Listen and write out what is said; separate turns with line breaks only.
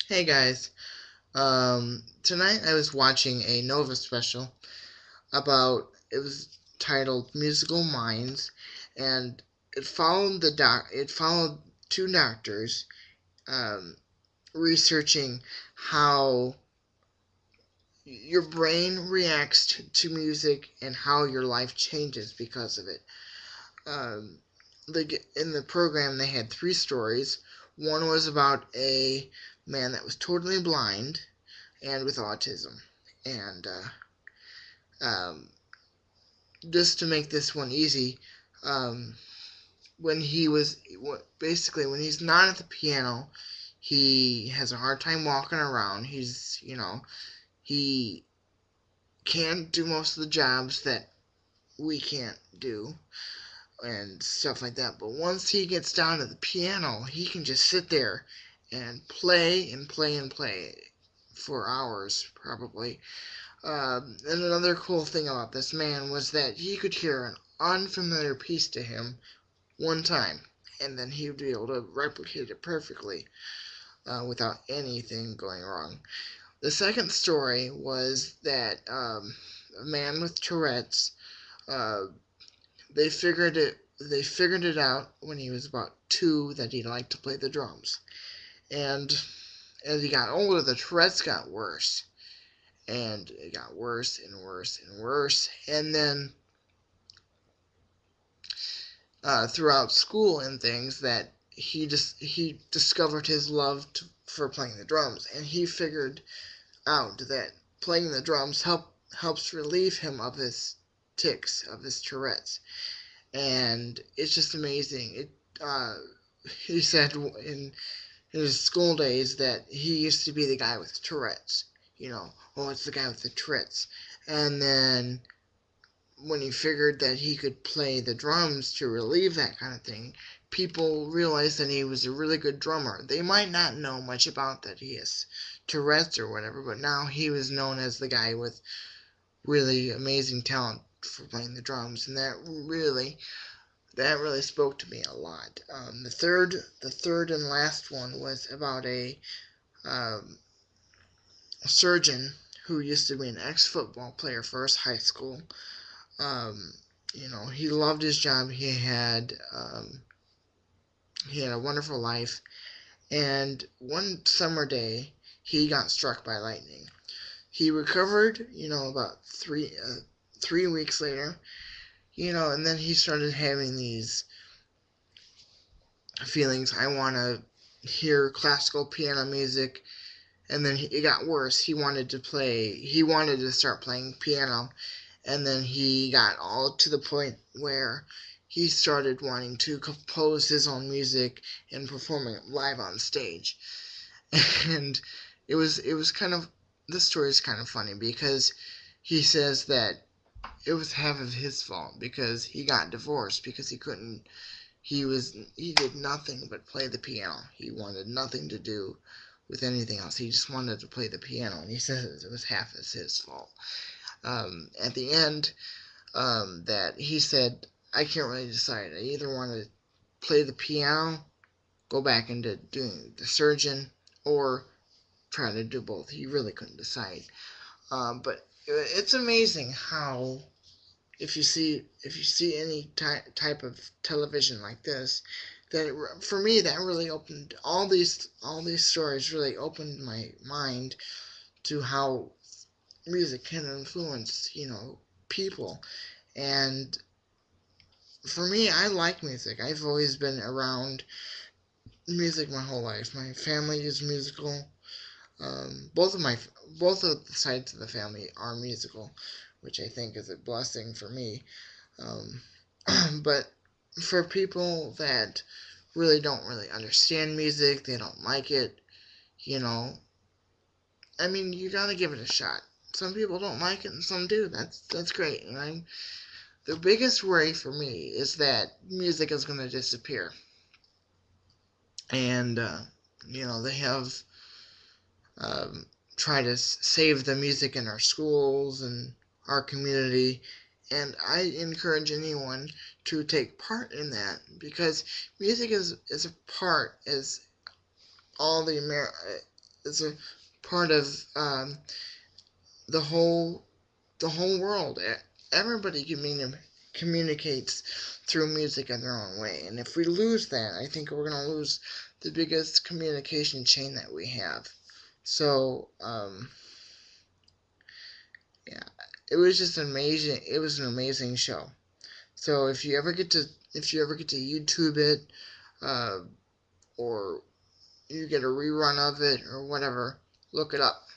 Hey guys, tonight I was watching a Nova special about, it was titled Musical Minds, and it followed two doctors um, researching how your brain reacts to music and how your life changes because of it. Um, in the program they had three stories. One was about a man that was totally blind and with autism. And um, just to make this one easy, um, when he was basically when he's not at the piano, he has a hard time walking around. He can't do most of the jobs that we can't do and stuff like that. But once he gets down to the piano, he can just sit there and play and play and play for hours probably. And another cool thing about this man was that he could hear an unfamiliar piece to him one time, and then he would be able to replicate it perfectly without anything going wrong. The second story was that a man with Tourette's. Uh, they figured it out when he was about two that he liked to play the drums, and as he got older, the Tourette's got worse and it got worse and worse and worse. And then throughout school and things, that he discovered his love for playing the drums, and he figured out that playing the drums helps relieve him of his tics, of his Tourette's, and it's just amazing. He said in his school days that he used to be the guy with Tourette's. Oh, it's the guy with the Tourette's, and then when he figured that he could play the drums to relieve that kind of thing, people realized that he was a really good drummer. They might not know much about that he has Tourette's or whatever, but now he was known as the guy with really amazing talent for playing the drums, and that really spoke to me a lot. The third and last one was about um, a surgeon who used to be an ex-football player for his high school. Um, he loved his job. He had a wonderful life, and one summer day he got struck by lightning. He recovered, about 3 weeks later, and then he started having these feelings. I want to hear classical piano music, and then it got worse. He wanted to start playing piano, and then he got all to the point where he started wanting to compose his own music and performing it live on stage. And it was kind of the story is kind of funny because he says that it was half of his fault because he got divorced because he did nothing but play the piano. He wanted nothing to do with anything else. He just wanted to play the piano, and he says it was half as his fault. At the end, that he said, I can't really decide. I either want to play the piano, go back into doing the surgeon, or try to do both. He really couldn't decide. But it's amazing how if you see any type of television like this, for me that really opened all these stories really opened my mind to how music can influence people. And for me, I like music. I've always been around music my whole life. My family is musical. Both of the sides of the family are musical, which I think is a blessing for me. Um, but for people that don't really understand music, they don't like it, you know, I mean, you gotta give it a shot. Some people don't like it, and some do. That's great. And the biggest worry for me is that music is gonna disappear, and they have um, try to save the music in our schools and our community. And I encourage anyone to take part in that because music is a part, as all the it's a part of the whole world. Everybody communicates through music in their own way, and if we lose that, I think we're going to lose the biggest communication chain that we have. So yeah, it was just amazing. It was an amazing show. So if you ever get to YouTube it, or you get a rerun of it or whatever, look it up.